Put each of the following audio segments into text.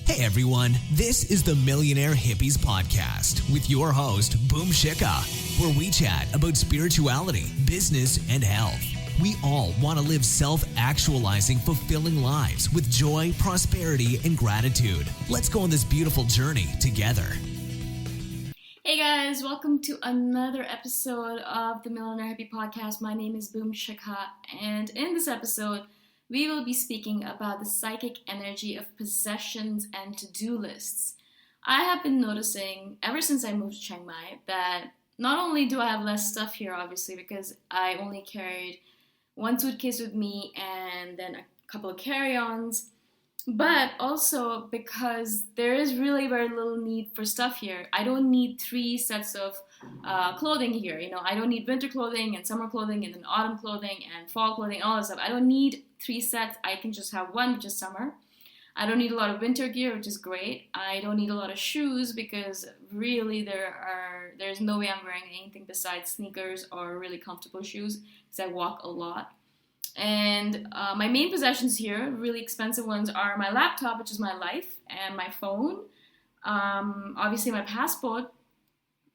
Hey everyone, this is the Millionaire Hippies podcast with your host, Shikha, where we chat about spirituality, business, and health. We all want to live self-actualizing, fulfilling lives with joy, prosperity, and gratitude. Let's go on this beautiful journey together. Hey guys, welcome to another episode of the Millionaire Hippie podcast. My name is Shikha, and in this episode, we will be speaking about the psychic energy of possessions and to-do lists. I have been noticing ever since I moved to Chiang Mai that not only do I have less stuff here, obviously, because I only carried one suitcase with me and then a couple of carry-ons, but also because there is really very little need for stuff here. I don't need 3 sets of clothing here. I don't need winter clothing and summer clothing and then autumn clothing and fall clothing, all that stuff. I don't need 3 sets. I can just have one, which is summer. I don't need a lot of winter gear, which is great. I don't need a lot of shoes because really there's no way I'm wearing anything besides sneakers or really comfortable shoes because I walk a lot. And my main possessions here, really expensive ones, are my laptop, which is my life, and my phone, obviously my passport,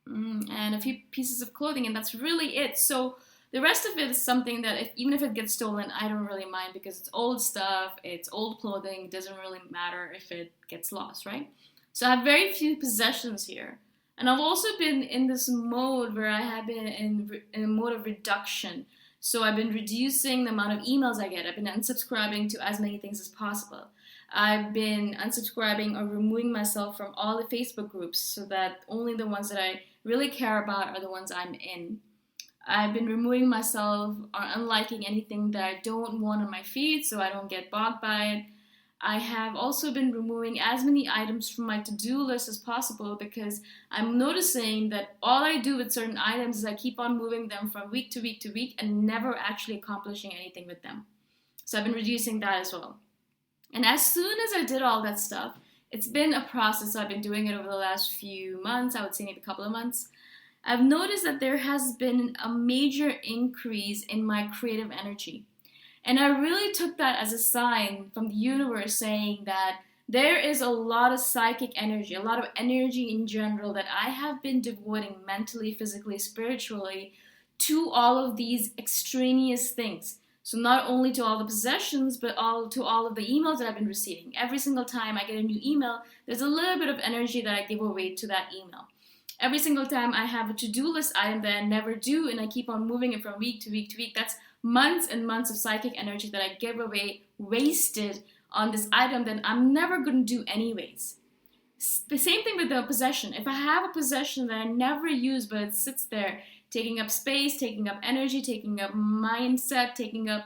and a few pieces of clothing, and that's really it. So the rest of it is something that even if it gets stolen, I don't really mind because it's old stuff, it's old clothing, it doesn't really matter if it gets lost, right? So I have very few possessions here. And I've also been in this mode where I have been in a mode of reduction. So I've been reducing the amount of emails I get. I've been unsubscribing to as many things as possible. I've been unsubscribing or removing myself from all the Facebook groups so that only the ones that I really care about are the ones I'm in. I've been removing myself or unliking anything that I don't want on my feed so I don't get bogged by it. I have also been removing as many items from my to-do list as possible because I'm noticing that all I do with certain items is I keep on moving them from week to week to week and never actually accomplishing anything with them. So I've been reducing that as well. And as soon as I did all that stuff, it's been a process. I've been doing it over the last few months, I would say maybe a couple of months. I've noticed that there has been a major increase in my creative energy. And I really took that as a sign from the universe saying that there is a lot of psychic energy, a lot of energy in general that I have been devoting mentally, physically, spiritually to all of these extraneous things. So not only to all the possessions, but to all of the emails that I've been receiving. Every single time I get a new email, there's a little bit of energy that I give away to that email. Every single time I have a to-do list item that I never do and I keep on moving it from week to week to week, that's months and months of psychic energy that I give away, wasted on this item that I'm never going to do anyways. The same thing with the possession. If I have a possession that I never use but it sits there taking up space, taking up energy, taking up mindset, taking up,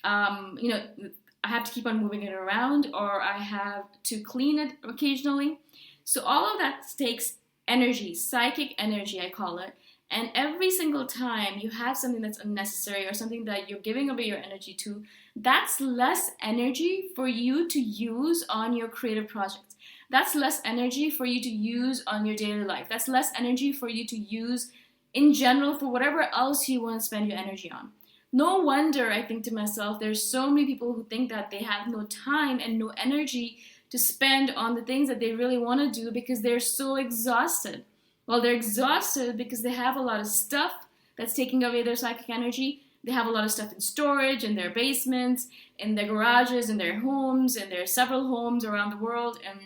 I have to keep on moving it around or I have to clean it occasionally. So all of that takes energy, psychic energy I call it. And every single time you have something that's unnecessary or something that you're giving away your energy to, that's less energy for you to use on your creative projects. That's less energy for you to use on your daily life. That's less energy for you to use in general for whatever else you want to spend your energy on. No wonder, I think to myself, there's so many people who think that they have no time and no energy to spend on the things that they really want to do because they're so exhausted. Well, they're exhausted because they have a lot of stuff that's taking away their psychic energy. They have a lot of stuff in storage, in their basements, in their garages, in their homes, and there are several homes around the world, and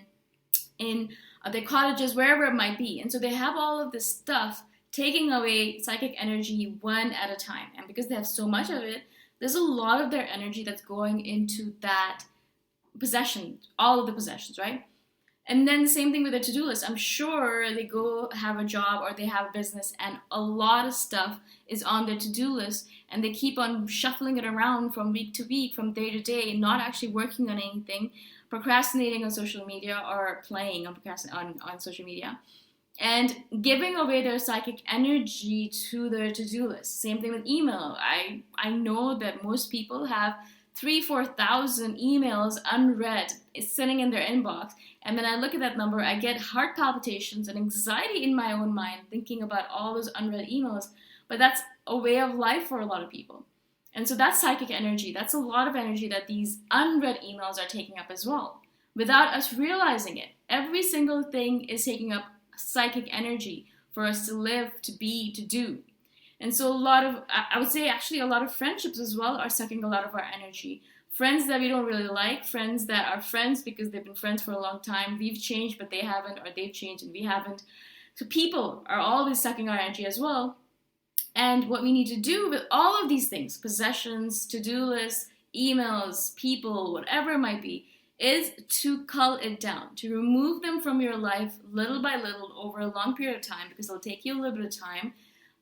in their cottages, wherever it might be. And so they have all of this stuff taking away psychic energy one at a time. And because they have so much of it, there's a lot of their energy that's going into that possession, all of the possessions, right? And then the same thing with the to-do list. I'm sure they go have a job or they have a business and a lot of stuff is on their to-do list and they keep on shuffling it around from week to week, from day to day, not actually working on anything, procrastinating on social media or playing on social media and giving away their psychic energy to their to-do list. Same thing with email. I know that most people have 3,000-4,000 emails unread. It's sitting in their inbox. And then I look at that number, I get heart palpitations and anxiety in my own mind thinking about all those unread emails. But that's a way of life for a lot of people. And so that's psychic energy. That's a lot of energy that these unread emails are taking up as well. without us realizing it. Every single thing is taking up psychic energy for us to live, to be, to do. And so I would say actually a lot of friendships as well are sucking a lot of our energy. Friends that we don't really like, friends that are friends because they've been friends for a long time. We've changed, but they haven't, or they've changed and we haven't. So people are always sucking our energy as well. And what we need to do with all of these things, possessions, to-do lists, emails, people, whatever it might be, is to cull it down, to remove them from your life little by little over a long period of time, because it'll take you a little bit of time.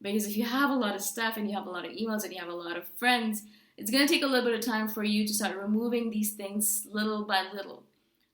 Because if you have a lot of stuff and you have a lot of emails and you have a lot of friends, it's going to take a little bit of time for you to start removing these things little by little.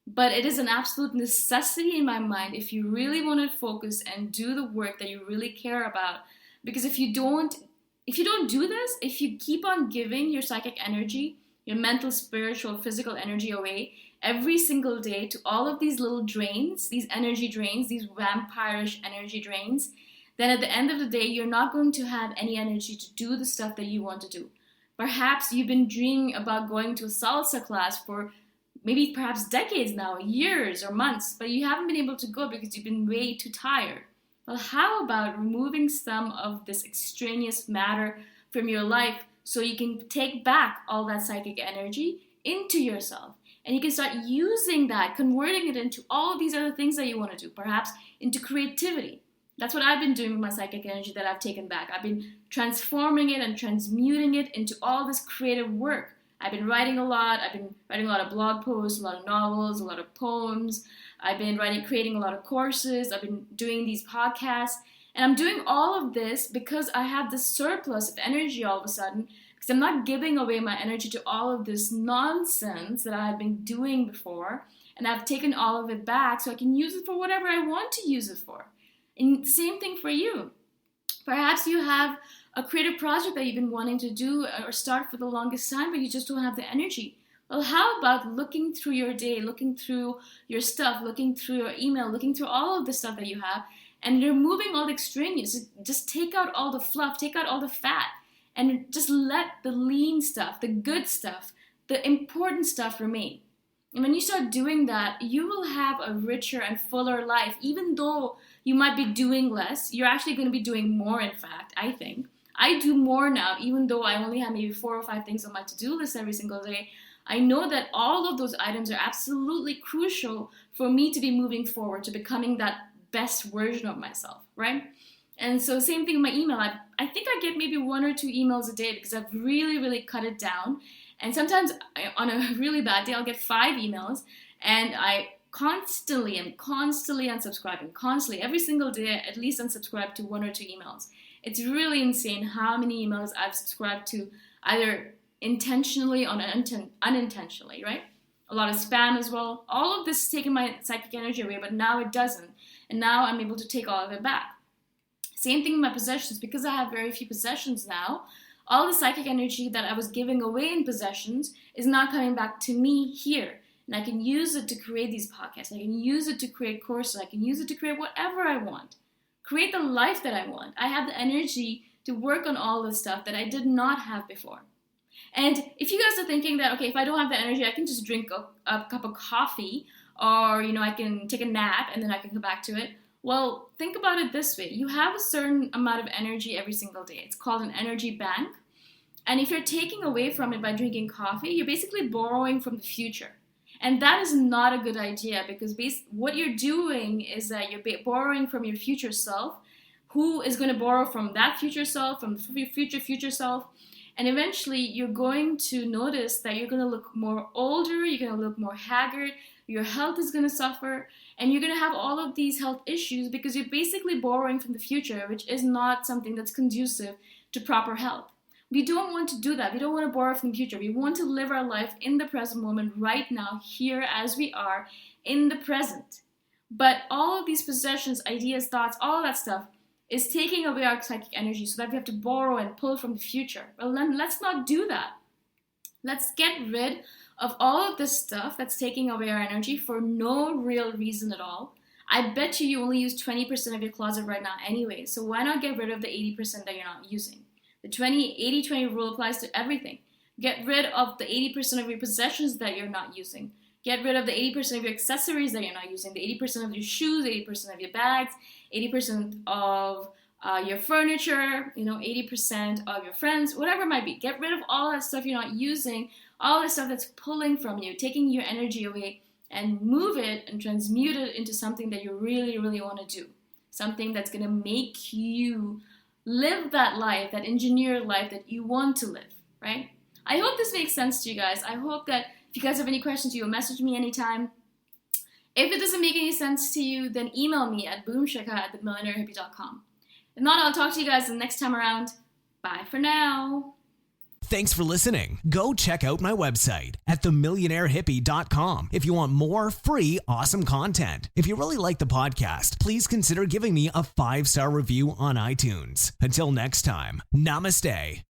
But it is an absolute necessity in my mind if you really want to focus and do the work that you really care about. Because if you don't do this, if you keep on giving your psychic energy, your mental, spiritual, physical energy away every single day to all of these little drains, these energy drains, these vampirish energy drains, then at the end of the day, you're not going to have any energy to do the stuff that you want to do. Perhaps you've been dreaming about going to a salsa class for perhaps decades now, years or months, but you haven't been able to go because you've been way too tired. Well, how about removing some of this extraneous matter from your life so you can take back all that psychic energy into yourself? And you can start using that, converting it into all of these other things that you want to do, perhaps into creativity. That's what I've been doing with my psychic energy that I've taken back. I've been transforming it and transmuting it into all this creative work. I've been writing a lot. I've been writing a lot of blog posts, a lot of novels, a lot of poems. I've been creating a lot of courses. I've been doing these podcasts. And I'm doing all of this because I have this surplus of energy all of a sudden, because I'm not giving away my energy to all of this nonsense that I had been doing before. And I've taken all of it back so I can use it for whatever I want to use it for. And same thing for you. Perhaps you have a creative project that you've been wanting to do or start for the longest time, but you just don't have the energy. Well, how about looking through your day, looking through your stuff, looking through your email, looking through all of the stuff that you have, and removing all the extraneous. Just take out all the fluff, take out all the fat, and just let the lean stuff, the good stuff, the important stuff remain. And when you start doing that, you will have a richer and fuller life. Even though you might be doing less, you're actually going to be doing more, in fact, I think. I do more now, even though I only have maybe 4 or 5 things on my to-do list every single day. I know that all of those items are absolutely crucial for me to be moving forward, to becoming that best version of myself, right? And so same thing with my email. I think I get maybe 1 or 2 emails a day because I've really, really cut it down. And sometimes on a really bad day, I'll get 5 emails, and I am constantly unsubscribing, constantly, every single day, at least unsubscribe to 1 or 2 emails. It's really insane how many emails I've subscribed to, either intentionally or unintentionally, right? A lot of spam as well. All of this is taking my psychic energy away, but now it doesn't. And now I'm able to take all of it back. Same thing with my possessions. Because I have very few possessions now, all the psychic energy that I was giving away in possessions is now coming back to me here. And I can use it to create these podcasts. I can use it to create courses. I can use it to create whatever I want. Create the life that I want. I have the energy to work on all the stuff that I did not have before. And if you guys are thinking that, okay, if I don't have the energy, I can just drink a cup of coffee, or, I can take a nap and then I can come back to it. Well, think about it this way. You have a certain amount of energy every single day. It's called an energy bank. And if you're taking away from it by drinking coffee, you're basically borrowing from the future. And that is not a good idea, because what you're doing is that you're borrowing from your future self, who is going to borrow from that future self, from your future self. And eventually you're going to notice that you're going to look more older, you're going to look more haggard, your health is going to suffer, and you're going to have all of these health issues because you're basically borrowing from the future, which is not something that's conducive to proper health. We don't want to do that. We don't want to borrow from the future. We want to live our life in the present moment, right now, here as we are, in the present. But all of these possessions, ideas, thoughts, all of that stuff is taking away our psychic energy so that we have to borrow and pull from the future. Well, then let's not do that. Let's get rid of all of this stuff that's taking away our energy for no real reason at all. I bet you only use 20% of your closet right now anyway, so why not get rid of the 80% that you're not using? The 80-20 rule applies to everything. Get rid of the 80% of your possessions that you're not using. Get rid of the 80% of your accessories that you're not using, the 80% of your shoes, 80% of your bags, 80% of your furniture, 80% of your friends, whatever it might be. Get rid of all that stuff you're not using, all the stuff that's pulling from you, taking your energy away, and move it and transmute it into something that you really, really want to do. Something that's going to make you live that life, that engineered life that you want to live, right? I hope this makes sense to you guys. I hope that if you guys have any questions, you'll message me anytime. If it doesn't make any sense to you, then email me at boomshikha@themillionairehippie.com. If not, I'll talk to you guys the next time around. Bye for now. Thanks for listening. Go check out my website at themillionairehippie.com if you want more free, awesome content. If you really like the podcast, please consider giving me a 5-star review on iTunes. Until next time, namaste.